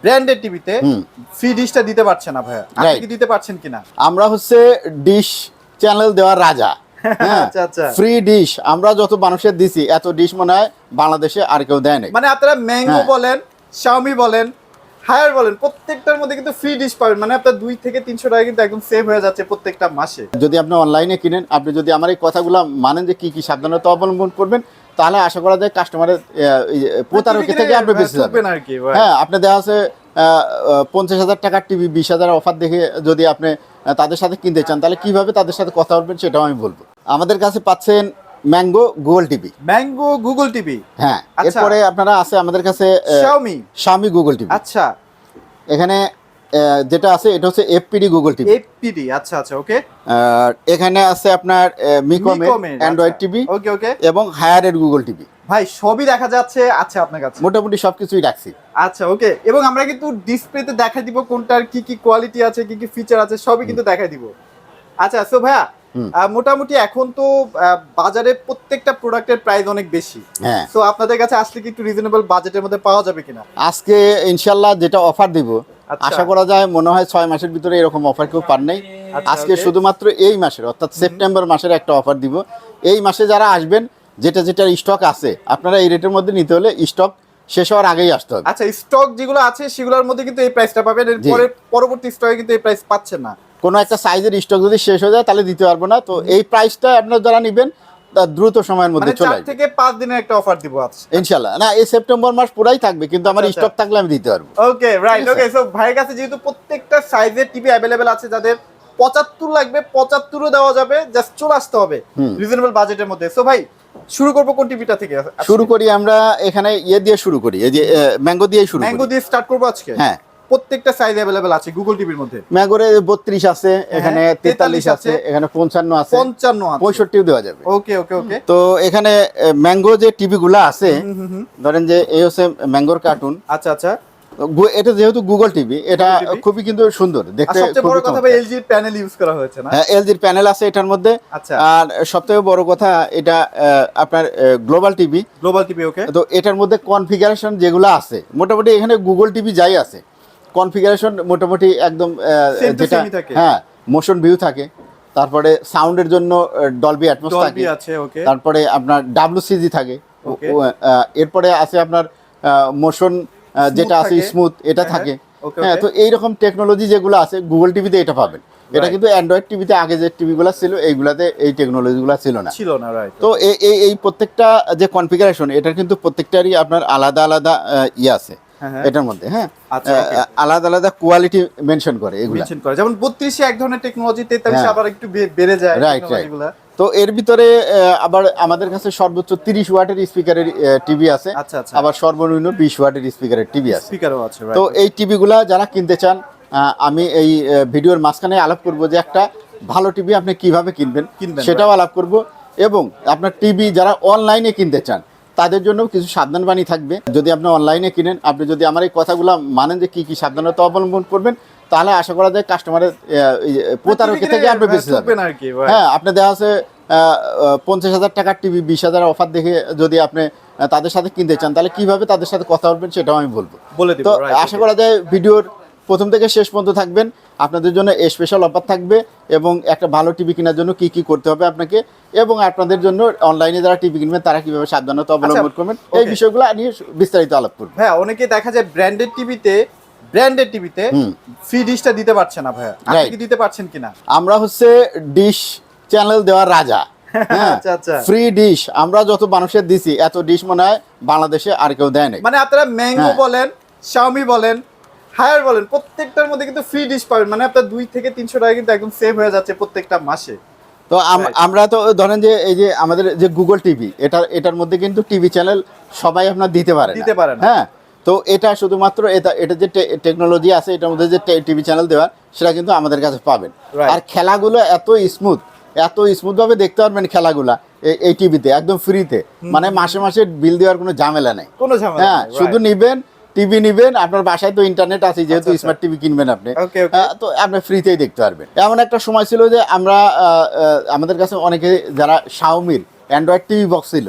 Branded টিভিতে free ডিশটা দিতে পারছে না ভাইয়া, আপনি কি দিতে পারছেন কিনা? আমরা হচ্ছে ডিশ চ্যানেল দেওয়ার রাজা। হ্যাঁ, আচ্ছা আচ্ছা, ফ্রি ডিশ আমরা যত মানুষের দিছি এত ডিশ মনে হয় বাংলাদেশে আর কেউ দেয় নাই। মানে আপনারা ম্যাঙ্গো হ্যাঁ। বলেন, শাওমি বলেন, হায়ার বলেন, প্রত্যেকটার মধ্যে কিন্তু ফ্রি ডিশ পাবেন। মানে আপনার 2 থেকে 300 টাকা কিন্তু একদম সেভ হয়ে যাচ্ছে প্রত্যেকটা মাসে। যদি আপনি অনলাইনে কিনেন, আপনি যদি আমার এই কথাগুলো মানেন যে কি কি সাবধানতা অবলম্বন করবেন, তাহলে আশা করা যায় কাস্টমারের প্রতারক থেকে আপনি বেঁচে যাবেন আর কি ভাই। হ্যাঁ, আপনি দেখা আছে 50,000 টাকার টিভি 20,000 অফার দেখে যদি আপনি তাদের সাথে কিনতে চান, তাহলে কিভাবে তাদের সাথে কথা বলবেন সেটাও আমি বলবো। আমাদের কাছে পাচ্ছেন mango Google TV. Mango Google TV, হ্যাঁ, আচ্ছা। এরপরে আপনারা আছে আমাদের কাছে শাওমি গুগল টিভি। আচ্ছা, এখানে যেটা আছে এটা হচ্ছে এফপিডি গুগল টিভি। এফপিডি, আচ্ছা আচ্ছা, ওকে। আর এখানে আছে আপনার মিকমের অ্যান্ড্রয়েড টিভি, ওকে ওকে, এবং হায়ারের গুগল টিভি। ভাই সবই দেখা যাচ্ছে আচ্ছা আপনার কাছে? মোটামুটি সবকিছুই রাখছি। আচ্ছা ওকে, এবং আমরা কিন্তু ডিসপ্লেতে দেখাই দিব কোনটার কি কি কোয়ালিটি আছে, কি কি ফিচার আছে, সবই কিন্তু দেখাই দিব। আচ্ছা সো ভাইয়া, মোটামুটি এখন তো বাজারে প্রত্যেকটা প্রোডাক্টের প্রাইস অনেক বেশি। হ্যাঁ, সো আপনাদের কাছে আসলে কি একটু রিজনেবল বাজেটের মধ্যে পাওয়া যাবে কিনা? আজকে ইনশাল্লাহ যেটা অফার দিব, আচ্ছা। আশা করা যায় মনে হয় 6 মাসের ভিতরে এরকম অফার কেউ পার নাই। আচ্ছা, আজকে okay। শুধুমাত্র এই মাসের অর্থাৎ সেপ্টেম্বর মাসের একটা অফার দিব। এই মাসে যারা আসবেন, যেটার স্টক আছে আপনারা এই রেটের মধ্যে নিতে হলে স্টক শেষ হওয়ার আগেই আসতে হবে। আচ্ছা, স্টক যেগুলো আছে সেগুলোর মধ্যে কিন্তু এই প্রাইসটা পাবেন, এর পরে পরবর্তী স্টকে কিন্তু এই প্রাইস পাচ্ছেন না। কোনো একটা সাইজের স্টক যদি শেষ হয়ে যায় তাহলে দিতে পারবো না। তো এই প্রাইসটা আপনারা যারা নেবেন তা দ্রুত সময়ের মধ্যে চলে 4 আসবে থেকে 5 দিনের একটা অফার দিব আজকে ইনশাল্লাহ। না, এই সেপ্টেম্বর মাস পুরাই থাকবে, কিন্তু আমার আচ্ছা, স্টক থাকলে আমি দিতে পারবো। ওকে রাইট, ওকে। সো ভাইয়ের কাছে যেহেতু প্রত্যেকটা সাইজের টিভি অ্যাভেলেবেল আছে, যাদের 75 লাগবে 75ও দেওয়া যাবে, জাস্ট চলে আসতে হবে রিজনেবল বাজেটের মধ্যে। সো ভাই শুরু করব কোন টিভিটা থেকে? শুরু করি আমরা এখানে দিয়ে শুরু করি, এই যে ম্যাঙ্গো দিয়ে শুরু করি। ম্যাঙ্গো দিয়ে স্টার্ট করব আজকে। হ্যাঁ, প্রত্যেকটা সাইজ अवेलेबल আছে গুগল টিভির মধ্যে। ম্যাঙ্গোরে 32 আছে, এখানে 43 আছে, এখানে 55 আছে, 55 আছে, 65 দেওয়া যাবে। ওকে ওকে ওকে। তো এখানে ম্যাঙ্গো যে টিভি গুলো আছে, ধরেন যে এই হচ্ছে ম্যাঙ্গোর কার্টুন। আচ্ছা আচ্ছা, এটা যেহেতু গুগল টিভি, এটা খুবই কিন্তু সুন্দর দেখতে। সবচেয়ে বড় কথা ভাই এলজির প্যানেল ইউজ করা হয়েছে না? হ্যাঁ, এলজির প্যানেল আছে এটার মধ্যে। আচ্ছা, আর সবথেকে বড় কথা এটা আপনার গ্লোবাল টিভি। ওকে। তো এটার মধ্যে কনফিগারেশন যেগুলো আছে, মোটামুটি এখানে গুগল টিভি যাই আছে কনফিগারেশন মোটামুটি একদম যেটা, হ্যাঁ, মোশন ভিউ থাকে, তারপরে সাউন্ডের জন্য ডলবি অ্যাটমস থাকে, তারপরে আপনার ডাব্লিউসিজি থাকে, এরপরে আছে আপনার মোশন যেটা আছে স্মুথ, এটা থাকে। হ্যাঁ, তো এইরকম টেকনোলজি যেগুলো আছে গুগল টিভিতে এটা পাবেন। এটা কিন্তু অ্যান্ড্রয়েড টিভিতে আগে যে টিভিগুলো ছিল এইগুলাতে এই টেকনোলজিগুলো ছিল না। রাইট। তো এই প্রত্যেকটা যে কনফিগারেশন, এটার কিন্তু প্রত্যেকটারই আপনার আলাদা আলাদা ইয়ে আছে এটার মধ্যে। হ্যাঁ, আলাদা আলাদা কোয়ালিটি মেনশন করে এগুলা, যেমন 32 এ এক ধরনের টেকনোলজি, 43 আবার একটু বেড়ে যায়। Right right. তো এর ভিতরে আবার আমাদের কাছে সর্বোচ্চ 30 ওয়াটের স্পিকারের টিভি আছে, আবার সর্বনিম্ন 20 ওয়াটের স্পিকারের টিভি আছে। তো এই টিভিগুলা যারা কিনতে চান, আমি এই ভিডিওর মাঝখানে আলাপ করব যে একটা ভালো টিভি আপনি কিভাবে কিনবেন সেটাও আলাপ করব, এবং আপনার টিভি যারা অনলাইনে কিনতে চান তাদের জন্য কিছু সাবধানবাণী থাকবে। যদি আপনি অনলাইনে কিনেন, আপনি যদি আমার এই কথাগুলো মানেন যে কি কি সাবধানতা অবলম্বন করবেন, তাহলে আশা করা যায় কাস্টমারের প্রতারক থেকে আপনি বেঁচে যাবেন আর কি। হ্যাঁ, আপনি দেখা আছে 50,000 টাকার টিভি 20,000 অফার দেখে যদি আপনি তাদের সাথে কিনতে চান, তাহলে কিভাবে তাদের সাথে কথা বলবেন সেটাও আমি বলবো। তো আশা করা যায় ভিডিওর প্রথম থেকে শেষ পর্যন্ত থাকবেন, আপনাদের জন্য স্পেশাল অফার থাকবে, এবং একটা ভালো টিভি কেনার জন্য কি কি করতে হবে আপনাকে, এবং আপনাদের জন্য অনলাইনে যারা টিভি কিনবেন তারা কিভাবে সাবধানতা অবলম্বন করবেন, এই বিষয়গুলো নিয়ে বিস্তারিত আলাপ করব। হ্যাঁ, অনেকে দেখা যায় ব্র্যান্ডেড টিভিতে ফ্রি ডিশটা দিতে পারছে না ভাইয়া, আপনি কি দিতে পারছেন কিনা? আমরা হচ্ছে ডিশ চ্যানেল দেওয়ার রাজা। হ্যাঁ, আচ্ছা আচ্ছা, ফ্রি ডিশ আমরা যত মানুষের দিছি এত ডিশ মনে হয় বাংলাদেশে আর কেউ দেয় নাই। মানে আপনারা ম্যাঙ্গো বলেন, শাওমি বলেন, হায়ার বলেন, প্রত্যেকটার মধ্যে কিন্তু ফ্রি ডিশ পাবেন। মানে আপনার 2 থেকে 300 টাকা কিন্তু একদম সেভ হয়ে যাচ্ছে প্রত্যেকটা মাসে। তো আমরা তো ধরেন যে এই যে আমাদের যে গুগল টিভি, এটার মধ্যে কিন্তু টিভি চ্যানেল সবাই আপনার দিতে পারে না। হ্যাঁ, তো এটা শুধুমাত্র এটা যে টেকনোলজি আছে এটার মধ্যে যে টিভি চ্যানেল দেওয়া, সেটা কিন্তু আমাদের কাছে পাবেন। আর খেলাগুলো এত স্মুথ ভাবে দেখতে পারবেন খেলাগুলা এই টিভিতে একদম ফ্রিতে, মানে মাসে মাসে বিল দেওয়ার কোনো ঝামেলা নেই। হ্যাঁ, শুধু নিবেন টিভি নিবেন, আপনার বাসায় তো ইন্টারনেট আছে, যেহেতু স্মার্ট টিভি কিনবেন আপনি, তো আপনি ফ্রিতেই দেখতে পারবেন। এমন একটা সময় ছিল যে আমরা আমাদের কাছে অনেকে যারা শাওমির অ্যান্ড্রয়েড টিভি বক্স ছিল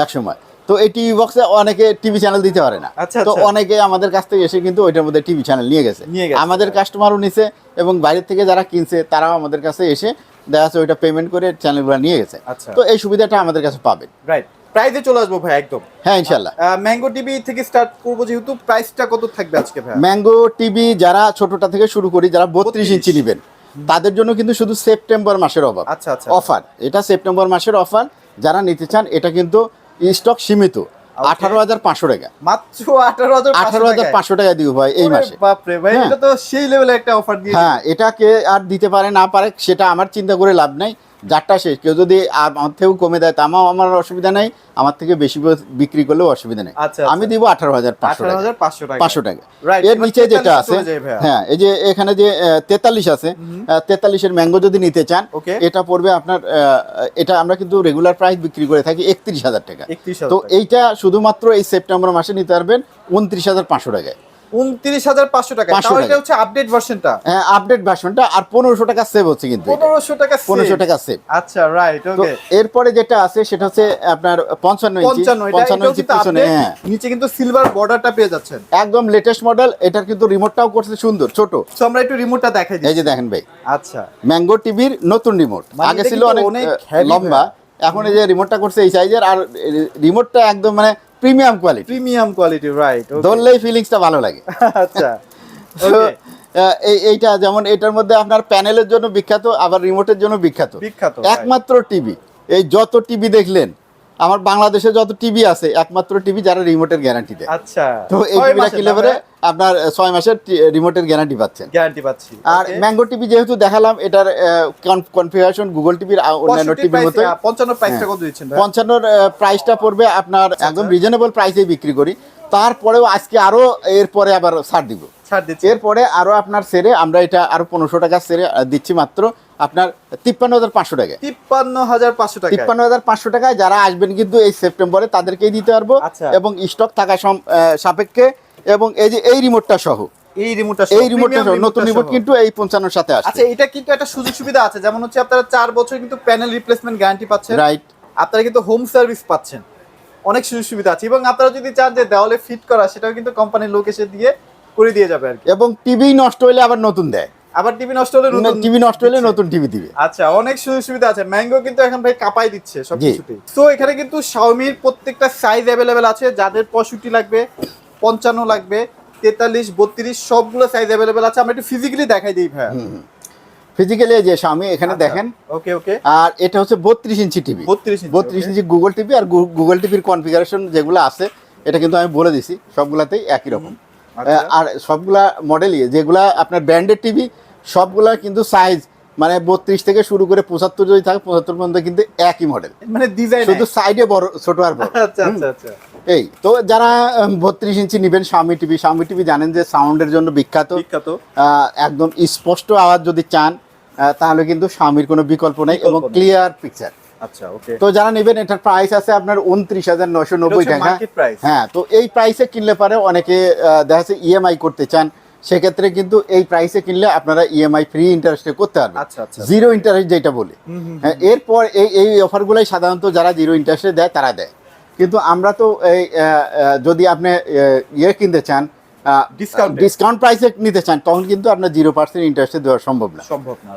এক সময়, তো এই টিভি বক্সে অনেকে টিভি চ্যানেল দিতে পারে না, তো অনেকে আমাদের কাছ থেকে এসে কিন্তু ওইটার মধ্যে টিভি চ্যানেল নিয়ে গেছে, আমাদের কাস্টমারও নিছে এবং বাইরের থেকে যারা কিনছে তারাও আমাদের কাছে এসে দেখা যাচ্ছে ওইটা পেমেন্ট করে চ্যানেলগুলো নিয়ে গেছে। তো এই সুবিধাটা আমাদের কাছে পাবেন। রাইট, প্রাইসে চলে আসবো ভাই একদম। হ্যাঁ ইনশাআল্লাহ। ম্যাঙ্গো টিভি থেকে স্টার্ট করবো, যেহেতু প্রাইসটা কত থাকবে আজকে ভাই? ম্যাঙ্গো টিভি যারা ছোটটা থেকে শুরু করি, যারা 32 ইঞ্চি নেবেন তাদের জন্য কিন্তু শুধু সেপ্টেম্বর মাসের অফার, এটা সেপ্টেম্বর মাসের অফার। যারা নিতে চান এটা কিন্তু স্টক সীমিত, 18,500 টাকা, মাত্র 18,500 টাকা দিব ভাই এই মাসে। বাপরে ভাই, এটা তো সেই লেভেলের একটা অফার দিয়ে। হ্যাঁ, এটা কে আর দিতে পারে না পারে সেটা আমার চিন্তা করে লাভ নাই, যারটা শেষ। কেউ যদি আমার থেকেও কমে দেয় তামাও আমার অসুবিধা নাই, আমার থেকে বেশি বিক্রি করলেও অসুবিধা নেই। আমি দিব 18,500 টাকা। এর নিচে যেটা আছে, হ্যাঁ এই যে এখানে যে 43 আছে, 43-এর ম্যাঙ্গো যদি নিতে চান এটা পড়বে আপনার, এটা আমরা কিন্তু রেগুলার প্রাইস বিক্রি করে থাকি 31,000 টাকা। তো এইটা শুধুমাত্র এই সেপ্টেম্বর মাসে নিতে পারবেন 29,500 টাকায়। 29,500 টাকা। তাও এটা হচ্ছে আপডেট ভার্সনটা। হ্যাঁ, আপডেট ভার্সনটা। আর 1500 টাকা সেভ হচ্ছে কিন্তু 1500 টাকা সেভ। আচ্ছা, রাইট, ওকে। এরপরে যেটা আছে সেটা হচ্ছে আপনার 55 ইঞ্চি পিছনে, হ্যাঁ নিচে কিন্তু সিলভার বর্ডারটা পেয়ে যাচ্ছেন, একদম লেটেস্ট মডেল। এটার কিন্তু রিমোটটাও করছে সুন্দর ছোট। সো আমরা একটু রিমোটটা দেখাই দিই। এই যে দেখেন ভাই, আচ্ছা, ম্যাঙ্গো টিভির নতুন রিমোট। আগে ছিল অনেক লম্বা, এখন এই যে রিমোটটা করছে এই সাইজের, আর রিমোটটা একদম মানে প্রিমিয়াম কোয়ালিটি, রাইট। ধরলেই ফিলিংসটা ভালো লাগে। আচ্ছা, এইটা যেমন এটার মধ্যে আপনার প্যানেলের জন্য বিখ্যাত, আবার রিমোটের জন্য বিখ্যাত। একমাত্র টিভি, এই যত টিভি দেখলেন আমার বাংলাদেশে যত টিভি আছে, একমাত্র টিভি যারা রিমোটের গ্যারান্টি দেয়। আচ্ছা, তো এই টিভিটা কিনলে পরে আপনার 6 মাসের রিমোটের গ্যারান্টি পাচ্ছেন। আর ম্যাঙ্গো টিভি যেহেতু দেখালাম, এটার কনফিগারেশন গুগল টিভির অন্যান্য টিভির মতো। 55 প্রাইসটা কত দিচ্ছেন? 55 প্রাইসটা পড়বে আপনার একদম রিজনেবল প্রাইসেই বিক্রি করি। তারপরেও আজকে আরো এরপরে আবার ছাড় দিব, এরপরে আরো আপনার সেরে আমরা এটা আরো 1500 টাকা সেরে দিচ্ছি মাত্র আপনার 53,500 টাকায়। 53,500 টাকায় যারা আসবেন কিন্তু এই সেপ্টেম্বরে তাদেরকেই দিতে পারবো, এবং স্টক থাকা সাপেক্ষে। এবং এই যে এই রিমোটটা সহ, এই রিমোটটা নতুন রিমোট কিন্তু এই 55 সাথে আসছে। আচ্ছা, এটা কিন্তু একটা সুযোগ সুবিধা আছে, যেমন হচ্ছে আপনারা 4 বছর কিন্তু প্যানেল রিপ্লেসমেন্ট গ্যারান্টি পাচ্ছেন, রাইট। আপনারা কিন্তু হোম সার্ভিস পাচ্ছেন, অনেক সুযোগ সুবিধা আছে। এবং আপনারা যদি চান যে দেওয়ালে ফিট করা, সেটাও কিন্তু কোম্পানির লোক এসে দিয়ে করে দিয়ে যাবে আর কি। এবং টিভি নষ্ট হলে আবার নতুন দেয়, আবার টিভি নষ্ট হলে নতুন টিভি দিবে। আচ্ছা, অনেক সুযোগ সুবিধা আছে। ম্যাঙ্গো কিন্তু এখন ভাই কাপাই দিচ্ছে সবকিছুতেই। সো এখানে কিন্তু Xiaomi এর প্রত্যেকটা সাইজ अवेलेबल আছে, যাদের 65 লাগবে, 55 লাগবে, 43, 32 সবগুলো সাইজ अवेलेबल আছে। আমরা একটু ফিজিক্যালি দেখাই দিই ভাই। ফিজিক্যালি যে Xiaomi এখানে দেখেন, ওকে। আর এটা হচ্ছে 32 ইঞ্চি টিভি, 32 ইঞ্চি গুগল টিভি। আর গুগল টিভির কনফিগারেশন যেগুলো আছে এটা কিন্তু আমি বলে দিছি, সবগুলাতেই একই রকম। আর সবগুলা মডেলই যেগুলা আপনার ব্র্যান্ডেড টিভি, সবগুলা কিন্তু সাইজ মানে 32 থেকে শুরু করে 75 যদি থাকে 75 পর্যন্ত কিন্তু একই মডেল, মানে ডিজাইন শুধু সাইডে বড় ছোট আর বড়। আচ্ছা। এই তো যারা 32 ইঞ্চি নেবেন Xiaomi টিভি জানেন যে সাউন্ডের জন্য বিখ্যাত। একদম স্পষ্ট আওয়াজ যদি চান তাহলে কিন্তু Xiaomiর কোনো বিকল্প নেই, এবং ক্লিয়ার পিকচার। আচ্ছা, ওকে। তো যারা নেবেন এটার প্রাইস আছে আপনার 29,990 টাকা। হ্যাঁ, তো এই প্রাইসে কিনলে পারে অনেকে দেখা যাচ্ছে ইএমআই করতে চান, সেক্ষেত্রে কিন্তু এই প্রাইসে কিনলে আপনারা ইএমআই ফ্রি ইন্টারেস্টে করতে পারবেন, জিরো ইন্টারেস্ট যেটা বলে। হ্যাঁ, এরপর এই অফারগুলোই সাধারণত যারা জিরো ইন্টারেস্টে দেয় তারা দেয়। কিন্তু আমরা তো এই যদি আপনি কিনতে চান, ডিসকাউন্ট প্রাইসে নিতে চান, তখন কিন্তু আপনার 0% ইন্টারেস্টে দেওয়া সম্ভব না।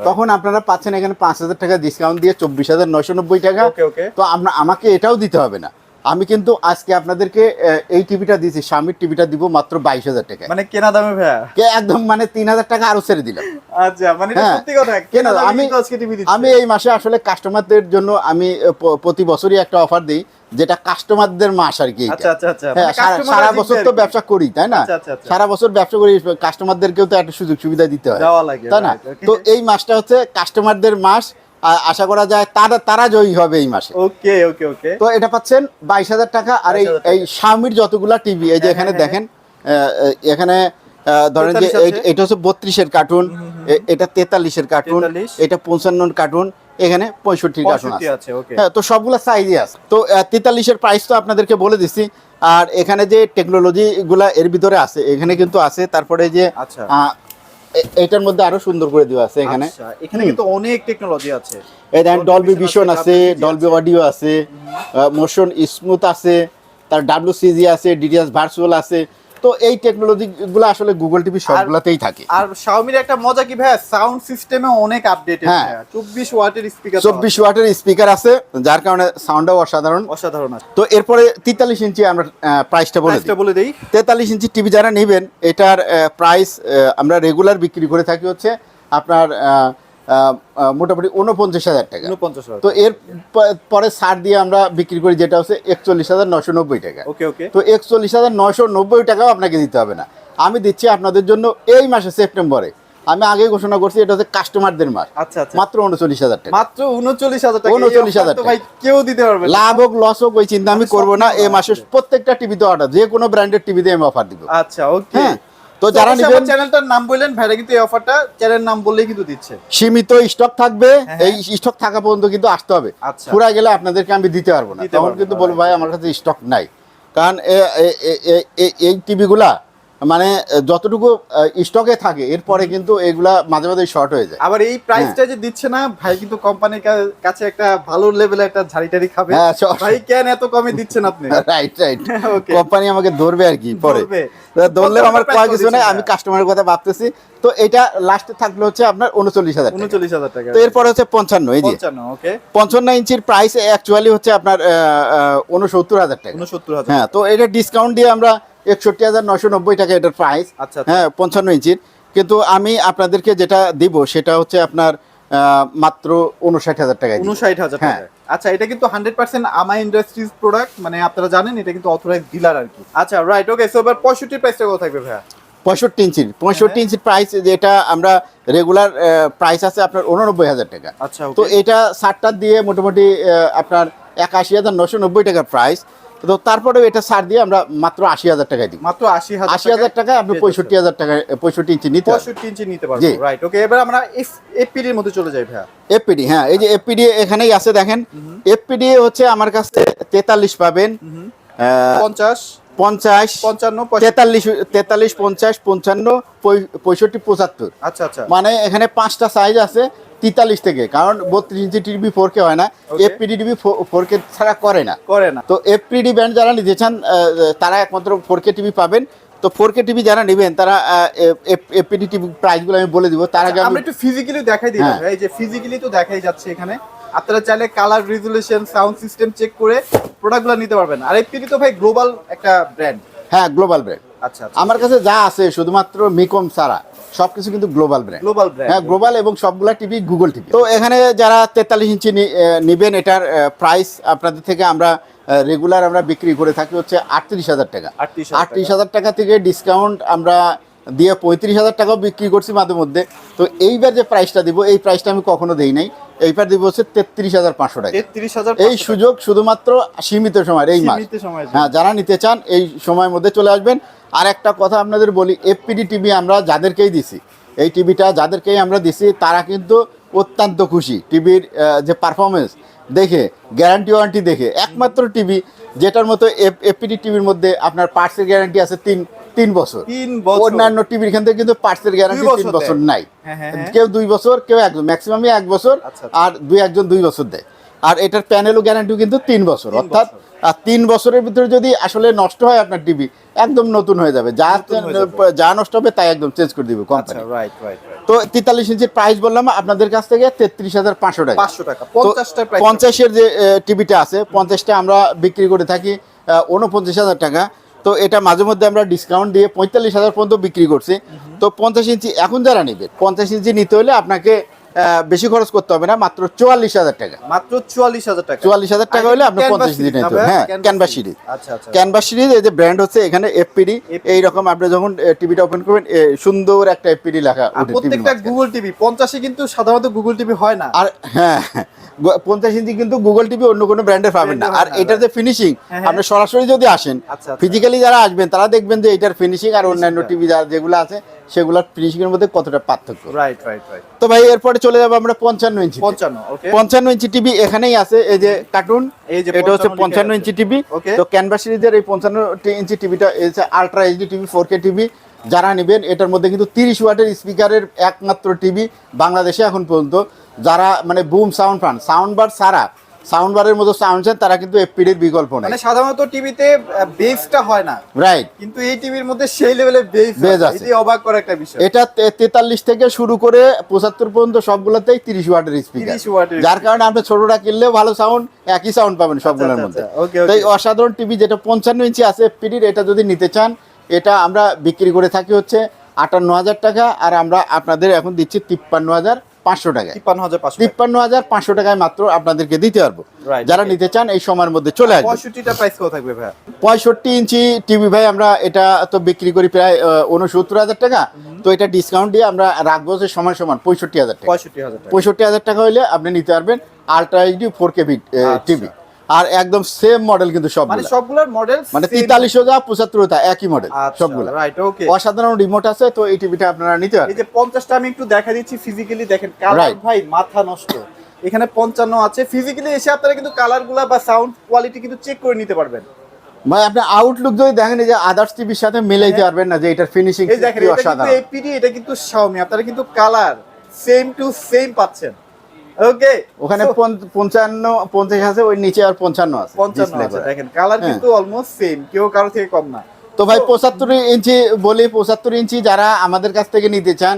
তখন আপনারা পাচ্ছেন এখানে 5,000 টাকা ডিসকাউন্ট দিয়ে 24,990 টাকা। তো আমাকে এটাও দিতে হবে না, আমি কিন্তু আজকে আপনাদেরকে এই টিভিটা দিয়েছি, Xiaomi টিভিটা দিব মাত্র 22,000 টাকা, মানে কেনা দামে ভাইয়া একদম মানে 3,000 টাকা আরো ছেড়ে দিলাম। আচ্ছা, মানে এটা সত্যি কথা, কেনা দামে কিন্তু আজকে টিভি দিচ্ছি। আমি এই মাসে আসলে কাস্টমারদের জন্য আমি প্রতি বছরই একটা অফার দেই, যেটা কাস্টমারদের মাস আর কি। আচ্ছা। হ্যাঁ, সারা বছর তো ব্যবসা করি, তাই না? সারা বছর ব্যবসা করি, কাস্টমারদেরকেও তো একটা সুযোগ সুবিধা দিতে হয়, তাই না? তো এই মাসটা হচ্ছে কাস্টমারদের মাস, আশা করা যায় তারা জয়ী হবে এই মাসে। ওকে। তো এটা পাচ্ছেন 22,000 টাকা। আর এই Xiaomiর যতগুলা টিভি, এই যে এখানে দেখেন, এখানে ধরেন যে এটা হচ্ছে 32-এর কার্টুন, এটা 43-এর কার্টুন, এটা 55-এর কার্টুন, এখানে 65 কার্টুন আছে। হ্যাঁ, তো সবগুলা সাইজই আছে। তো 43-এর প্রাইস তো আপনাদেরকে বলে দিছি। আর এখানে যে টেকনোলজি গুলা এর ভিতরে আছে, এখানে কিন্তু আছে। তারপরে যে এটার মধ্যে আরো সুন্দর করে দেওয়া আছে, এখানে কিন্তু অনেক টেকনোলজি আছে। এই দেখেন, ডলবি ভিশন আছে, ডলবি অডিও আছে, মোশন স্মুথ আছে, তার WCG আছে, DTS ভার্চুয়াল আছে। তো এই টেকনোলজিগুলো আসলে গুগল টিভি সবগুলোতেই থাকে। আর Xiaomi এর একটা মজা কি ভাই, সাউন্ড সিস্টেমে অনেক আপডেটেড। হ্যাঁ, 24 ওয়াটের স্পিকার, 24 ওয়াটের স্পিকার আছে, যার কারণে সাউন্ডও অসাধারণ আছে। তো এরপরে 43 ইঞ্চি আমরা প্রাইসটা বলে দেই। 43 ইঞ্চি টিভি যারা নেবেন, এটার প্রাইস আমরা রেগুলার বিক্রি করে থাকি হচ্ছে আপনার মোটামুটি 49,000 টাকা। তো এর পরে ছাড় দিয়ে আমরা বিক্রি করি যেটা হচ্ছে 41,990 টাকা। তো 41,990 টাকাও আপনাকে দিতে হবে না, আমি দিচ্ছি আপনাদের জন্য এই মাসে সেপ্টেম্বরে। আমি আগে ঘোষণা করছি এটা হচ্ছে কাস্টমারদের মাস। মাত্র 39,000 টাকা। মাত্র 39,000 টাকা। 39,000 টাকা ভাই কেউ দিতে পারবে না। লাভ হোক লস হোক ওই চিন্তা আমি করব না। এই মাসে প্রত্যেকটা টিভিতে অর্ডার, যে কোনো ব্র্যান্ডের টিভিতে আমি অফার দিব। আচ্ছা, ওকে। তো যারা নেবেন, চ্যানেলটার নাম বললেন ভাইরা, কিন্তু এই অফারটা চ্যানেল নাম বললেই কিন্তু দিচ্ছে। সীমিত স্টক থাকবে, এই স্টক থাকা পর্যন্ত কিন্তু আসতে হবে। পুরা গেলে আপনাদেরকে আমি দিতে পারবো না, তখন কিন্তু বলবো ভাই আমার কাছে স্টক নাই। কারণ এই টিভিগুলা মানে যতটুকু স্টকে থাকে এরপরে কিন্তু এগুলা মাঝে মাঝে শর্ট হয়ে যায়। আবার এই প্রাইসটা যে দিচ্ছে না ভাই, কিন্তু কোম্পানির কাছে একটা ভালো লেভেলে একটা ঝাড়ি খাবে। ভাই কেন এত কমে দিচ্ছেন আপনি? রাইট কোম্পানি আমাকে ধরবে আর কি, পরে ধরলে আমার কয় কিছু নাই, আমি কাস্টমারের কথা ভাবতেছি। তো এটা লাস্টে থাকলো হচ্ছে আপনার 39,000 টাকা। তো এরপরে হচ্ছে 55, এই যে 55 ইঞ্চির প্রাইস অ্যাকচুয়ালি হচ্ছে আপনার 69,000 টাকা। হ্যাঁ, তো এটা ডিসকাউন্ট দিয়ে আমরা 61,990 টাকা এটার প্রাইস। হ্যাঁ, 55 ইঞ্চির। কিন্তু আমি আপনাদেরকে যেটা দিব সেটা হচ্ছে আপনার মাত্র 59,000 টাকা। 59,000 টাকা। আচ্ছা, এটা কিন্তু 100% আমা ইন্ডাস্ট্রিজ প্রোডাক্ট, মানে আপনারা জানেন এটা কিন্তু অথরাইজড ডিলার আর কি। আচ্ছা, রাইট, ওকে। সো এবার 65 প্রাইসটা কত থাকবে ভাইয়া? 65 ইঞ্চির প্রাইস যেটা আমরা রেগুলার প্রাইস আছে আপনার 89,000 টাকা। আচ্ছা, তো এটা 60টা দিয়ে মোটামুটি আপনার 81,990 টাকার প্রাইস। তো তারপরে এটা ছাড় দিয়ে আমরা মাত্র 80,000 টাকায় দিই। মাত্র 80,000 টাকায় আপনি 65,000 টাকা 65 ইঞ্চি নিতে 65 ইঞ্চি নিতে পারবেন। রাইট, ওকে। এবার আমরা এফপিডি এর মধ্যে চলে যাই ভাইয়া। এফপিডি, হ্যাঁ, এই যে এফপিডি এখানেই আছে দেখেন। এফপিডি হচ্ছে আমার কাছে 43 পাবেন, 50 50 55 43 43 50 55 65 75। আচ্ছা আচ্ছা, মানে এখানে 5টা সাইজ আছে 43 থেকে, কারণ 32 ইঞ্চি টিভি 4K হয় না, এফপিডি টিভি 4K ছাড়া করে না। তো এফপিডি ব্যান্ড যারা নিতে চান তারা একমাত্র 4K টিভি পাবেন। তো 4K টিভি যারা নেবেন তারা এফপিডি টিভি প্রাইসগুলো আমি বলে দিব। তার আগে আমরা একটু ফিজিক্যালি দেখাই দিই। এই যে ফিজিক্যালি তো দেখাই যাচ্ছে এখানে, আপনারা চাইলে colour, resolution, sound system check করে প্রোডাক্টগুলো নিতে পারবেন। আর এফপিডি তো ভাই গ্লোবাল একটা ব্র্যান্ড। হ্যাঁ, গ্লোবাল ব্র্যান্ড। আচ্ছা, আমার কাছে যা আছে শুধুমাত্র মিকম ছাড়া সবকিছু কিন্তু গ্লোবাল ব্র্যান্ড। হ্যাঁ, গ্লোবাল, এবং সবগুলা টিভি গুগল টিভি। তো এখানে যারা 43 ইঞ্চি নেবেন, এটার প্রাইস আপনাদের থেকে আমরা রেগুলার আমরা বিক্রি করে থাকি হচ্ছে 38,000 টাকা। 38,000 টাকা থেকে ডিসকাউন্ট আমরা দিয়ে 35,000 টাকাও বিক্রি করছি মাঝে মধ্যে। তো এইবার যে প্রাইসটা দিব, এই প্রাইসটা আমি কখনো দেই নাই। এইবার দিব হচ্ছে 33,500 টাকা। এই সুযোগ শুধুমাত্র সীমিত সময়, এই মাস। হ্যাঁ, যারা নিতে চান এই সময়ের মধ্যে চলে আসবেন। আর একটা কথা আপনাদের বলি, এফপিডি টিভি আমরা যাদেরকেই দিছি, এই টিভিটা যাদেরকেই আমরা দিছি তারা কিন্তু অত্যন্ত খুশি টিভির যে পারফরমেন্স দেখে, গ্যারান্টি ওয়ারেন্টি দেখে। একমাত্র টিভি যেটার মতো এফপিডি টিভির মধ্যে আপনার পার্টসের গ্যারান্টি আছে 3 বছর। অন্যান্য টিভির এখান থেকে কিন্তু পার্টসের গ্যারান্টি 3 বছর নাই। কেউ 2 বছর, কেউ ম্যাক্সিমামই 1 বছর, আর 2 বছর দেয়। আর এটার প্যানেলও গ্যারান্টিও কিন্তু 3 বছর। অর্থাৎ 3 বছরের ভিতরে যদি আসলে নষ্ট হয় আপনার টিভি, একদম নতুন হয়ে যাবে। যা নষ্ট হবে তাই একদম চেঞ্জ করে দিবে কোম্পানি। তো 43 ইঞ্চির প্রাইস বললাম আপনাদের কাছ থেকে 33,500 টাকা। 50-এর যে টিভিটা আছে, 50টা আমরা বিক্রি করে থাকি 49,000 টাকা। তো এটা মাঝে মধ্যে আমরা ডিসকাউন্ট দিয়ে 45,000 পর্যন্ত বিক্রি করছি। তো 50 ইঞ্চি এখন যারা নেবে, 50 ইঞ্চি নিতে হলে আপনাকে বেশি খরচ করতে হবে না, মাত্র 44,000 টাকা। মাত্র 44,000 টাকা। 44,000 টাকা হলে আপনি 50 ইঞ্চি নিতে হবে। হ্যাঁ, ক্যানভাস সিরিজ। আচ্ছা আচ্ছা, ক্যানভাস সিরিজ। এই যে ব্র্যান্ড হচ্ছে এখানে এফপিডি। এই রকম আপনি যখন টিভিটা ওপেন করবেন সুন্দর একটা এফপিডি লেখা উঠে। প্রত্যেকটা গুগল টিভি 50 এ কিন্তু সাধারণত গুগল টিভি হয় না। আর হ্যাঁ, 50 ইঞ্চি কিন্তু গুগল টিভি অন্য কোনো ব্র্যান্ডের পাবেন না। আর এটার যে ফিনিশিং, আপনি সরাসরি যদি আসেন, ফিজিক্যালি যারা আসবেন তারা দেখবেন যে এটার ফিনিশিং আর অন্যান্য টিভি যেগুলো আছে সেগুলোর ফিনিশিং এর মধ্যে কতটা পার্থক্য। রাইট। তো ভাই এরপরে চলে যাব আমরা 55 ইঞ্চি। 55 ইঞ্চি টিভি এখানেই আছে, এই যে কার্টুন, এটা হচ্ছে 55 ইঞ্চি টিভি। তো ক্যানভাস সিরিজের এই 55 ইঞ্চি টিভিটা হচ্ছে ultra HD TV, 4K TV. যারা নেবেন, এটার মধ্যে কিন্তু 30 ওয়াটের স্পিকারের একমাত্র টিভি বাংলাদেশে এখন পর্যন্ত। যারা মানে বুম সাউন্ড পান, সাউন্ড বার ছাড়া সাউন্ড বারের মতো সাউন্ড চান তারা কিন্তু এফপিডির বিকল্প নেই। মানে সাধারণত টিভিতে বেসটা হয় না, রাইট, কিন্তু এই টিভির মধ্যে সেই লেভেলের বেস আছে। এটাই অবাক করা একটা বিষয়। এটা 43 থেকে শুরু করে 75 পর্যন্ত সবগুলোতেই 30 ওয়াটের স্পিকার, যার কারণে আপনি ছোটটা কিনলেও ভালো সাউন্ড, একই সাউন্ড পাবেন সবগুলোর মধ্যে। তাই অসাধারণ টিভি যেটা 55 ইঞ্চি আছে এফপিডির, এটা যদি নিতে চান এটা আমরা বিক্রি করে থাকি হচ্ছে 58,000 টাকা, আর আমরা আপনাদের এখন দিচ্ছি 53,500 টাকায়। 53,500 টাকায় মাত্র আপনাদেরকে দিতে পারবো। যারা নিতে চান এই সময়ের মধ্যে চলে আসবে। 65টা প্রাইস কত থাকবে ভাই? 65 ইঞ্চি টিভি ভাই আমরা এটা তো বিক্রি করি প্রায় 69,000 টাকা, তো এটা ডিসকাউন্ট দিয়ে আমরা রাখবো যে সমান সমান 65,000 টাকা। 65,000 টাকা হলে আপনি নিতে পারবেন আলট্রা এইচডি 4K টিভি, আর একদম সেম মডেল কিন্তু সবগুলোর মডেল মানে 43,000 75,000 একই মডেল সবগুলো। রাইট, ওকে। অসাধারণ রিমোট আছে, তো এই টিভিটা আপনারা নিতে পারেন। এই যে 50টা আমি একটু দেখা দিচ্ছি ফিজিক্যালি, দেখেন কালার ভাই মাথা নষ্ট। এখানে 55 আছে, ফিজিক্যালি এসে আপনারা কিন্তু কালারগুলো বা সাউন্ড কোয়ালিটি কিন্তু চেক করে নিতে পারবেন। মানে আপনি আউটলুক যদি দেখেন যে আদার্স টিভির সাথে মিলাইতে পারবেন না যে এটার ফিনিশিং এই দেখেন, এটা কিন্তু এপিডি, এটা কিন্তু Xiaomi, আপনারা কিন্তু কালার সেম টু সেম পাচ্ছেন। ওকে, ওখানে 50 আছে, ওই নিচে আর 55 আছে। দেখেন কালার কিন্তু অলমোস্ট সেম, কেউ কারো থেকে কম না। তো ভাই 75 ইঞ্চি বলি, 75 ইঞ্চি যারা আমাদের কাছ থেকে নিতে চান,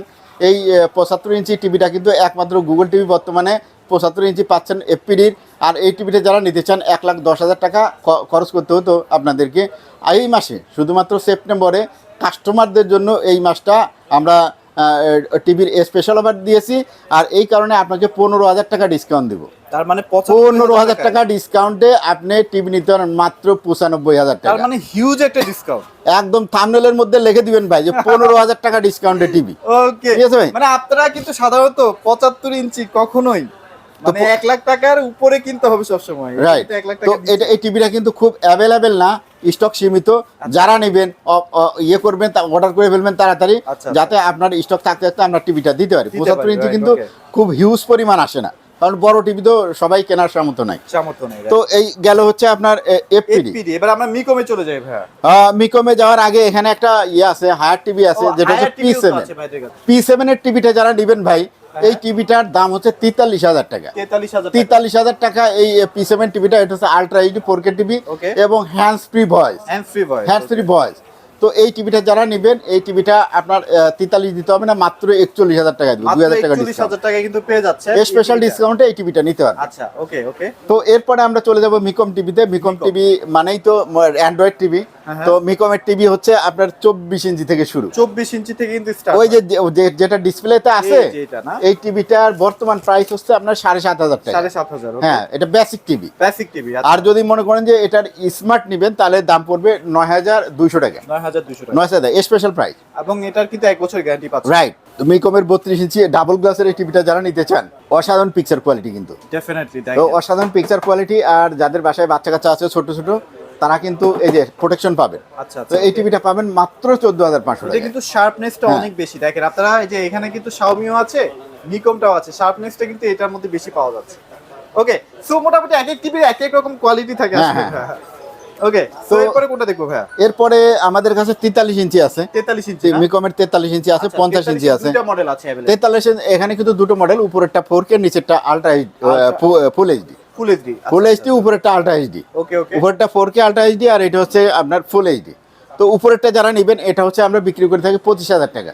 এই 75 ইঞ্চি টিভিটা কিন্তু একমাত্র গুগল টিভি বর্তমানে 75 ইঞ্চি পাচ্ছেন এফপিডির। আর এই টিভিটা যারা নিতে চান 1,10,000 টাকা খরচ করতে হতো আপনাদেরকে। এই মাসে শুধুমাত্র সেপ্টেম্বরে কাস্টমারদের জন্য এই মাসটা আমরা টিভির স্পেশাল অফার দিয়েছি, আর এই কারণে আপনাকে 15,000 টাকা ডিসকাউন্ট দেবো। তার মানে 15,000 টাকা ডিসকাউন্টে আপনি টিভি নিতে পারেন মাত্র 95,000 টাকা। তার মানে হিউজ একটা ডিসকাউন্ট। একদম থাম্বনেলের মধ্যে লিখে দিবেন ভাই যে 15,000 টাকা ডিসকাউন্টে টিভি। ওকে, মানে আপনারা কিন্তু সাধারণত 75 ইঞ্চি কখনোই মানে 1 লাখ টাকার উপরে কিনতে হবে সব সময়। রাইট, তো এটা এই টিভিটা কিন্তু খুব অ্যাভেলেবেল না, স্টক সীমিত। যারা নেবেন ইয়ে করবেন, অর্ডার করে ফেলবেন তাড়াতাড়ি, যাতে আপনার স্টক থাকতে থাকতে আমরা টিভিটা দিতে পারি। 75 ইঞ্চি কিন্তু খুব হিউজ পরিমাণ আসে না, কারণ বড় টিভি তো সবাই কেনার সামর্থ্য নাই। তো এই গেল হচ্ছে আপনার এফপিডি। এবার আমরা মিকমে চলে যাই ভাই। মিকমে যাওয়ার আগে এখানে একটা ইয়ে আছে, হায়ার টিভি আছে, যেটা হচ্ছে P7 এর টিভিটা যারা নেবেন ভাই, এই টিভিটার দাম হচ্ছে 43,000 টাকা। 43,000 টাকা এই P7 টিভিটা। এটা হচ্ছে আলট্রা এইচডি 4K টিভি এবং হ্যান্ডস ফ্রি ভয়েস। তো এই টিভিটা যারা নেবেন, এই টিভিটা আপনার 43 দিতে হবে না, মাত্র 41,000 টাকা দিবেন। 2,000 টাকা ডিসকাউন্ট কিন্তু পেয়ে যাচ্ছে স্পেশাল ডিসকাউন্টে এই টিভিটা নিতে পারবেন। আচ্ছা, ওকে। তো এরপরে আমরা চলে যাব মিকম টিভিতে। মিকম টিভি মানেই তো অ্যান্ড্রয়েড টিভি। তো মিকমের টিভি হচ্ছে আপনার 24 ইঞ্চি থেকে শুরু। 24 ইঞ্চি থেকে কিন্তু স্টার্ট। ওই যে যেটা ডিসপ্লেতে আছে, এই টিভিটার বর্তমান প্রাইস হচ্ছে আপনার 7,500 টাকা। 7,500। হ্যাঁ, এটা বেসিক টিভি। আচ্ছা। আর যদি মনে করেন যে এটার স্মার্ট নেবেন, তাহলে দাম পড়বে 9,200 টাকা। 9,200 স্পেশাল প্রাইস, এবং এটার কিন্তু 1 বছর গ্যারান্টি পাচ্ছেন। রাইট। মিকমের 32 ইঞ্চি ডাবল গ্লাসের এই টিভিটা যারা নিতে চান, অসাধারণ পিকচার কোয়ালিটি কিন্তু ডেফিনেটলি। তো অসাধারণ পিকচার কোয়ালিটি, আর যাদের বাসায় বাচ্চা কাচ্চা আছে ছোট ছোট, তারা কিন্তু এই যে প্রোটেকশন পাবেন। আচ্ছা, তো এই টিভিটা পাবেন মাত্র 14,500 টাকা। এটা কিন্তু শার্পনেসটা অনেক বেশি। দেখেন আপনারা, এই যে এখানে কিন্তু Xiaomiও আছে, নিকমটাও আছে, শার্পনেসটা কিন্তু এটার মধ্যে বেশি পাওয়া যাচ্ছে। ওকে, সো মোটামুটি এক এক টিভির এক এক রকম কোয়ালিটি থাকে আসলে। ওকে, তো এরপরে কোনটা দেখবো ভাই? এরপরে আমাদের কাছে 43 ইঞ্চি আছে। 43 ইঞ্চি মিকমের 43 ইঞ্চি আছে, 50 ইঞ্চি আছে। দুটো মডেল আছে अवेलेबल। 43 এখানে কিন্তু দুটো মডেল, উপরেরটা 4K, নিচেরটা ultra full HD. Full HD, উপরেরটা আলট্রা এইচডি। ওকে, উপরেরটা 4K আলট্রা এইচডি, আর এটা হচ্ছে আপনার ফুল এইচডি। তো উপরেরটা যারা নেবেন, এটা হচ্ছে আমরা বিক্রি করে থাকি 25,000 টাকা।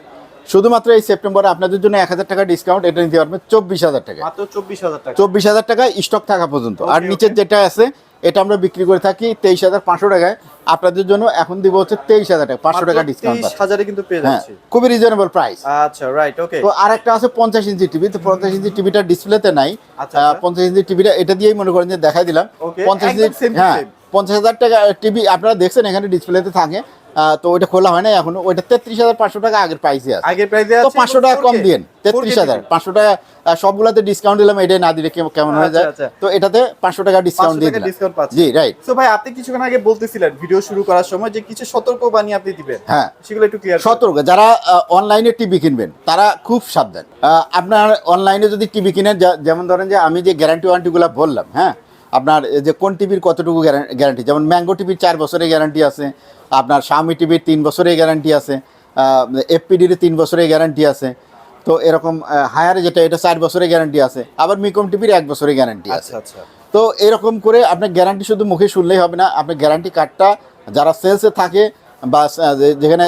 শুধুমাত্র এই সেপ্টেম্বরে আপনাদের জন্য 1,000 টাকা ডিসকাউন্ট, এটা নিতে পারবেন 24,000 টাকা। মাত্র 24,000 টাকা। 24,000 টাকা স্টক থাকা পর্যন্ত। আর নিচের যেটা আছে, এটা আমরা বিক্রি করে থাকি 23,500 টাকায়। আপনাদের জন্য এখন দিব হচ্ছে 23,000 টাকা, 500 টাকা ডিসকাউন্ট। 23,000 কিন্তু পেয়ে যাচ্ছে, খুবই রিজনেবল প্রাইস। আচ্ছা, রাইট, ওকে। তো আরেকটা আছে 50 ইঞ্চি টিভি। তো 50 ইঞ্চি টিভিটা ডিসপ্লেতে নাই। 50 ইঞ্চি টিভিটা এটা দিয়েই মনে করেন যে দেখাই দিলাম। 50 ইঞ্চি, হ্যাঁ, 50,000 টাকা টিভি আপনারা দেখছেন এখানে ডিসপ্লেতে থাকে। তো ওইটা খোলা হয় না এখনো। ওইটা 33,500 টাকা আগের প্রাইসে আছে। তো 500 টাকা কম দিন, 33,500 টাকা। সবগুলাতে ডিসকাউন্ট দিলাম, এটাই না দিলে কেমন হয়ে যায়। তো এটাতে 500 টাকা ডিসকাউন্ট দিয়ে দিলাম। জি, রাইট। সো ভাই, আপনি কিছুক্ষণ আগে বলতেছিলেন ভিডিও শুরু করার সময় যে কিছু সতর্কবাণী আপনি দিবেন। হ্যাঁ, সেগুলো একটু ক্লিয়ার। সতর্ক যারা অনলাইনে টিভি কিনবেন, তারা খুব সাবধান। আপনার অনলাইনে যদি টিভি কিনেন, যেমন ধরেন যে আমি যে গ্যারান্টি ওয়ারেন্টিগুলো বললাম, হ্যাঁ, আপনার যে কোন টিভির কতটুকু গ্যারান্টি, যেমন ম্যাঙ্গো টিভির 4 বছরের গ্যারান্টি আছে, আপনার Xiaomi টিভির 3 বছরের গ্যারান্টি আছে, এফপিডির 3 বছরের গ্যারান্টি আছে। তো এরকম হায়ার যেটা, এটা 4 বছরের গ্যারান্টি আছে। আবার মিকম টিভির 1 বছরের গ্যারান্টি আছে। আচ্ছা। তো এরকম করে আপনার গ্যারান্টি শুধু মুখে শুনলেই হবে না, আপনার গ্যারান্টি কার্ডটা যারা সেলসে থাকে বা যেখানে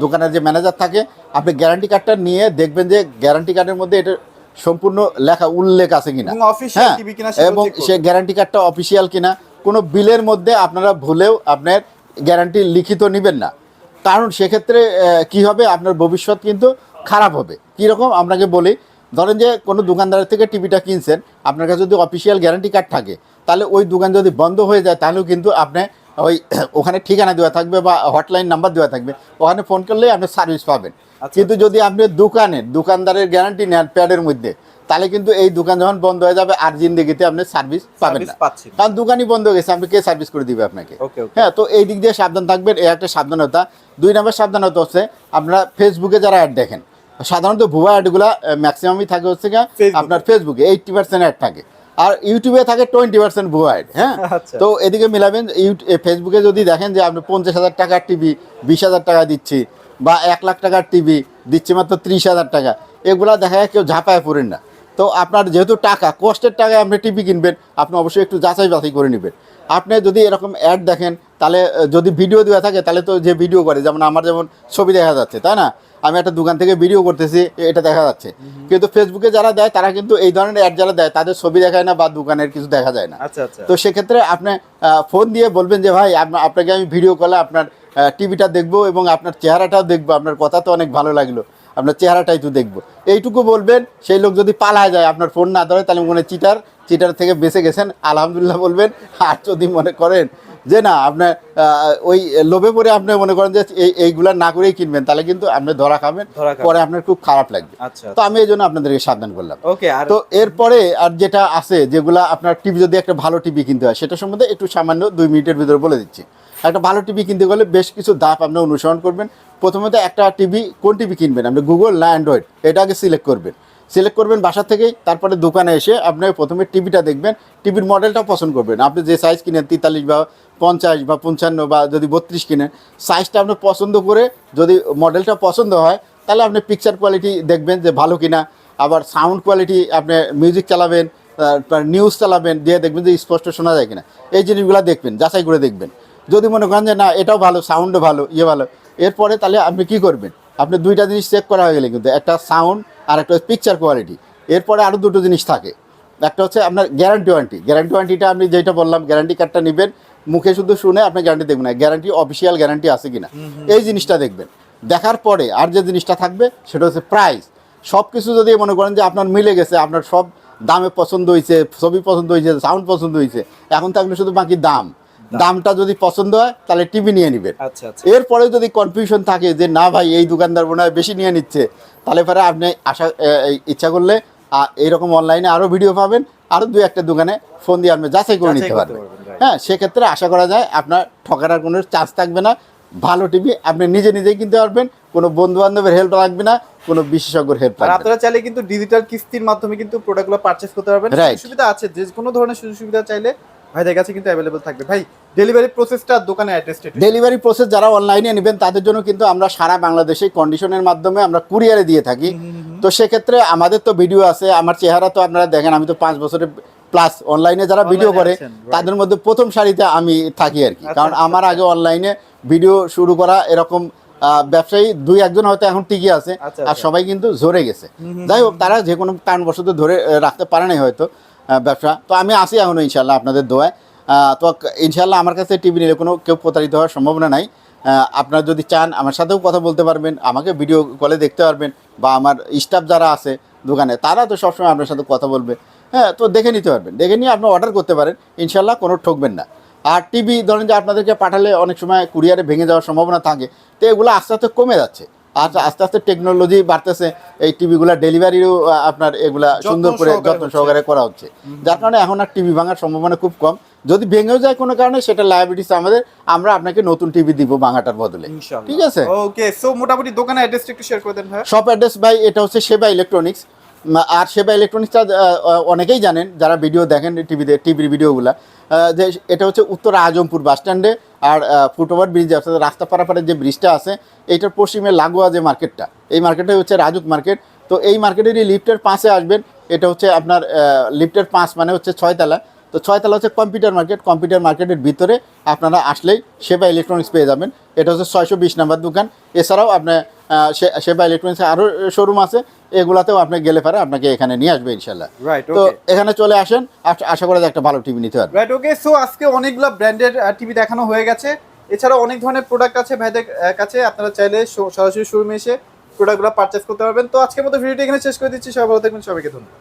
দোকানের যে ম্যানেজার থাকে, আপনি গ্যারান্টি কার্ডটা নিয়ে দেখবেন যে গ্যারান্টি কার্ডের মধ্যে এটা সম্পূর্ণ লেখা উল্লেখ আছে কিনা, হ্যাঁ, এবং সে গ্যারান্টি কার্ডটা অফিসিয়াল কিনা। কোনো বিলের মধ্যে আপনারা ভুলেও আপনার গ্যারান্টি লিখিত নেবেন না, কারণ সেক্ষেত্রে কি হবে, আপনার ভবিষ্যৎ কিন্তু খারাপ হবে। কীরকম আপনাকে বলি, ধরেন যে কোনো দোকানদারের থেকে টিভিটা কিনছেন, আপনার কাছে যদি অফিসিয়াল গ্যারান্টি কার্ড থাকে, তাহলে ওই দোকান যদি বন্ধ হয়ে যায় তাহলেও কিন্তু আপনি ওই ওখানে ঠিকানা দেওয়া থাকবে বা হটলাইন নাম্বার দেওয়া থাকবে, ওখানে ফোন করলেই আপনি সার্ভিস পাবেন। কিন্তু যদি আপনি দোকানদারের গ্যারান্টি নেন প্যাডের মধ্যে, তাহলে কিন্তু এই দোকান যখন বন্ধ হয়ে যাবে আর জিন্দেগিতে আপনি সার্ভিস পাবেন না, কারণ দোকানই বন্ধ হয়ে গেছে, আপনি কে সার্ভিস করে দিবে আপনাকে। হ্যাঁ, তো এই দিক দিয়ে সাবধান থাকবেন, এই একটা সাবধানতা। 2 নম্বর সাবধানতা হচ্ছে, আপনারা ফেসবুকে যারা অ্যাড দেখেন, সাধারণত ভুয়া অ্যাডগুলা ম্যাক্সিমামই থাকে হচ্ছে আপনার ফেসবুকে 80% অ্যাড থাকে, আর ইউটিউবে থাকে 20% ভুয়া অ্যাড। হ্যাঁ, তো এদিকে মিলাবেন। ফেসবুকে যদি দেখেন যে আপনি 50,000 টাকার টিভি 20,000 টাকা দিচ্ছি, বা 1 লাখ টাকার টিভি দিচ্ছে মাত্র 30,000 টাকা, এগুলা দেখা যায় কেউ ঝাঁপায় পড়েন না। তো আপনার যেহেতু টাকা, কষ্টের টাকায় আপনি টিভি কিনবেন, আপনি অবশ্যই একটু যাচাই বাছাই করে নেবেন। আপনি যদি এরকম অ্যাড দেখেন, তাহলে যদি ভিডিও দেওয়া থাকে, তাহলে তো যে ভিডিও করে, যেমন আমার যেমন ছবি দেখা যাচ্ছে, তাই না, আমি একটা দোকান থেকে ভিডিও করতেছি, এটা দেখা যাচ্ছে। কিন্তু ফেসবুকে যারা দেয়, তারা কিন্তু এই ধরনের অ্যাড যারা দেয়, তাদের ছবি দেখায় না বা দোকানের কিছু দেখা যায় না। তো সেক্ষেত্রে আপনি ফোন দিয়ে বলবেন যে ভাই, আপনাকে আমি ভিডিও কলে আপনার টিভিটা দেখবো এবং আপনার চেহারাটাও দেখবো, আপনার কথা তো অনেক ভালো লাগলো, আপনার চেহারাটাই তো দেখবো, এইটুকু বলবেন। সেই লোক যদি পালায় যায়, আপনার ফোন না ধরে, তাহলে মনে চিটার থেকে বেঁচে গেছেন, আলহামদুলিল্লাহ বলবেন। আর যদি মনে করেন যে না, আপনার ওই লোভে পড়ে আপনি মনে করেন যে এইগুলা না করেই কিনবেন, তাহলে কিন্তু আপনি ধরা খাবেন, পরে আপনার খুব খারাপ লাগবে। তো আমি এই জন্য আপনাদেরকে সাবধান করলাম। তো এরপরে আর যেটা আছে, যেগুলা আপনার টিভি, যদি একটা ভালো টিভি কিনতে হয়, সেটা সম্বন্ধে একটু সামান্য 2 মিনিটের ভিতরে বলে দিচ্ছি। একটা ভালো টিভি কিনতে গেলে বেশ কিছু ধাপ আপনি অনুসরণ করবেন। প্রথমত একটা টিভি, কোন টিভি কিনবেন আপনি, গুগল না অ্যান্ড্রয়েড, এটা আগে সিলেক্ট করবেন বাসা থেকেই। তারপরে দোকানে এসে আপনি প্রথমে টিভিটা দেখবেন, টিভির মডেলটা পছন্দ করবেন। আপনি যে সাইজ কিনেন, 43 বা 50 বা 55 বা যদি 32 কিনেন, সাইজটা আপনি পছন্দ করে, যদি মডেলটা পছন্দ হয়, তাহলে আপনি পিকচার কোয়ালিটি দেখবেন যে ভালো কিনা। আবার সাউন্ড কোয়ালিটি, আপনি মিউজিক চালাবেন, নিউজ চালাবেন, দিয়ে দেখবেন যে স্পষ্ট শোনা যায় কিনা। এই জিনিসগুলো দেখবেন, যাচাই করে দেখবেন। যদি মনে করেন যে না, এটাও ভালো, সাউন্ডও ভালো, ভালো, এরপরে তাহলে আপনি কি করবেন, আপনি 2টা জিনিস চেক করা হয়ে গেলে, কিন্তু একটা সাউন্ড আর একটা পিকচার কোয়ালিটি। এরপরে আরও 2টো জিনিস থাকে, একটা হচ্ছে আপনার গ্যারান্টি ওয়ারেন্টিটা আমি যেটা বললাম, গ্যারান্টি কার্ডটা নেবেন, মুখে শুধু শুনে আপনি গ্যারান্টি দেখবেন না, গ্যারান্টি অফিসিয়াল গ্যারান্টি আছে কিনা, এই জিনিসটা দেখবেন। দেখার পরে আর যে জিনিসটা থাকবে, সেটা হচ্ছে প্রাইস। সব কিছু যদি মনে করেন যে আপনার মিলে গেছে, আপনার সব দামে পছন্দ হয়েছে, ছবি পছন্দ হয়েছে, সাউন্ড পছন্দ হয়েছে, এখন থাকলে শুধু বাকি দামটা যদি পছন্দ হয়, তাহলে টিভি নিয়ে নেবেন। এরপরে যদি কনফিউশন থাকে যে না ভাই, এই দোকানদার মনে হয় বেশি নিয়ে নিচ্ছে, তাহলে পরে আপনি ইচ্ছা করলে এইরকম অনলাইনে আরও ভিডিও পাবেন, আরও 2-1টা দোকানে ফোন দিয়ে আপনি যাচাই করে নিতে পারবেন। হ্যাঁ, সেক্ষেত্রে আশা করা যায় আপনার ঠকার কোনো চান্স থাকবে না। ভালো টিভি আপনি নিজেই কিনতে পারবেন, কোনো বন্ধু বান্ধবের হেল্প লাগবে না, কোনো বিশেষজ্ঞের হেল্প লাগবে না। আপনারা চাইলে কিন্তু ডিজিটাল কিস্তির মাধ্যমে কিন্তু প্রোডাক্টগুলো পারচেজ করতে পারবেন। সুবিধা আছে, যে কোনো ধরনের সুযোগ সুবিধা চাইলে ভাইদের কাছে কিন্তু অ্যাভেলেবল থাকবে। ভাই, ডেলিভারি প্রসেসটা, দোকানের অ্যাড্রেসটা? ডেলিভারি প্রসেস যারা অনলাইনে নেবেন, তাদের জন্য কিন্তু আমরা সারা বাংলাদেশে কন্ডিশনের মাধ্যমে আমরা কুরিয়ারে দিয়ে থাকি। তো সেক্ষেত্রে আমাদের তো ভিডিও আছে, আমার চেহারা তো আপনারা দেখেন, আমি তো 5 বছরের প্লাস অনলাইনে যারা ভিডিও করে, তাদের মধ্যে প্রথম সারিতে আমি থাকি আর কি। কারণ আমার আগে অনলাইনে ভিডিও শুরু করা এরকম ব্যবসায়ী 2-1জন হয়তো এখন টিকে আছে, আর সবাই কিন্তু ঝরে গেছে। যাই হোক, তারা যে কোনো কারণবশত ধরে রাখতে পারে নাই হয়তো ব্যবসা। তো আমি আসি এখনও, ইনশাল্লাহ আপনাদের দোয়ায়। তো ইনশাল্লাহ আমার কাছে টিভি নিলে কেউ প্রতারিত হওয়ার সম্ভাবনা নাই। আপনারা যদি চান, আমার সাথেও কথা বলতে পারবেন, আমাকে ভিডিও কলে দেখতে পারবেন, বা আমার স্টাফ যারা আছে দোকানে, তারা তো সবসময় আপনার সাথে কথা বলবে। হ্যাঁ, তো দেখে নিতে পারবেন, দেখে নিয়ে আপনি অর্ডার করতে পারেন, ইনশাল্লাহ কোনো ঠকবেন না। আর টিভি ধরেন যে আপনাদেরকে পাঠালে অনেক সময় কুরিয়ারে ভেঙে যাওয়ার সম্ভাবনা থাকে, তো এগুলো আস্তে আস্তে কমে যাচ্ছে। আর আস্তে আস্তে টেকনোলজি বাড়তেছে, এই টিভিগুলা ডেলিভারিও আপনার এগুলা সুন্দর করে যত্ন সহকারে করা হচ্ছে, যার কারণে এখন আর টিভি ভাঙার সম্ভাবনা খুব কম। যদি ভেঙেও যায় কোনো কারণে, সেটা লায়াবিলিটিস আমাদের, আমরা আপনাকে নতুন টিভি দিব ভাঙাটার বদলে, ঠিক আছে? ওকে, সো মোটামুটি দোকানের অ্যাড্রেসটা একটু শেয়ার করে দেন ভাই। শপ অ্যাড্রেস ভাই, এটা হচ্ছে সেবা ইলেকট্রনিক্স। আর সেবা ইলেকট্রনিক্সটা অনেকেই জানেন যারা ভিডিও দেখেন টিভির ভিডিওগুলো, যে এটা হচ্ছে উত্তর আজমপুর বাস স্ট্যান্ডে, আর ফুটওভার ব্রিজ, অর্থাৎ রাস্তা পারাপারের যে ব্রিজটা আছে, এইটার পশ্চিমে লাগোয়া যে মার্কেটটা, এই মার্কেটটাই হচ্ছে রাজুক মার্কেট। তো এই মার্কেটেরই লিফটের পাশে আসবেন, এটা হচ্ছে আপনার লিফটের 5 মানে হচ্ছে 6 তলা। তো 6 তলা হচ্ছে কম্পিউটার মার্কেট। কম্পিউটার মার্কেটের ভিতরে আপনারা আসলেই সেবা ইলেকট্রনিক্স পেয়ে যাবেন। এটা হচ্ছে 620 নাম্বার দোকান। এছাড়াও আপনার সেবা ইলেকট্রনিক্সে আরও শোরুম আছে, এগুলাতেও আপনি গেলে পারে আপনাকে এখানে নিয়ে আসবে ইনশাল্লাহ। তো এখানে চলে আসেন, আশা করা যায় একটা ভালো টিভি নিতে পারবেন। রাইট, ওকে। সো আজকে অনেকগুলো ব্র্যান্ডের টিভি দেখানো হয়ে গেছে, এছাড়াও অনেক ধরনের প্রোডাক্ট আছে ভাইদের কাছে, আপনারা চাইলে সরাসরি শোরুমে এসে প্রোডাক্টগুলো পারচেস করতে পারবেন। তো আজকের মতো ভিডিওটি এখানে শেষ করে দিচ্ছি। সবাই ভালো থাকবেন, সবাইকে ধন্যবাদ।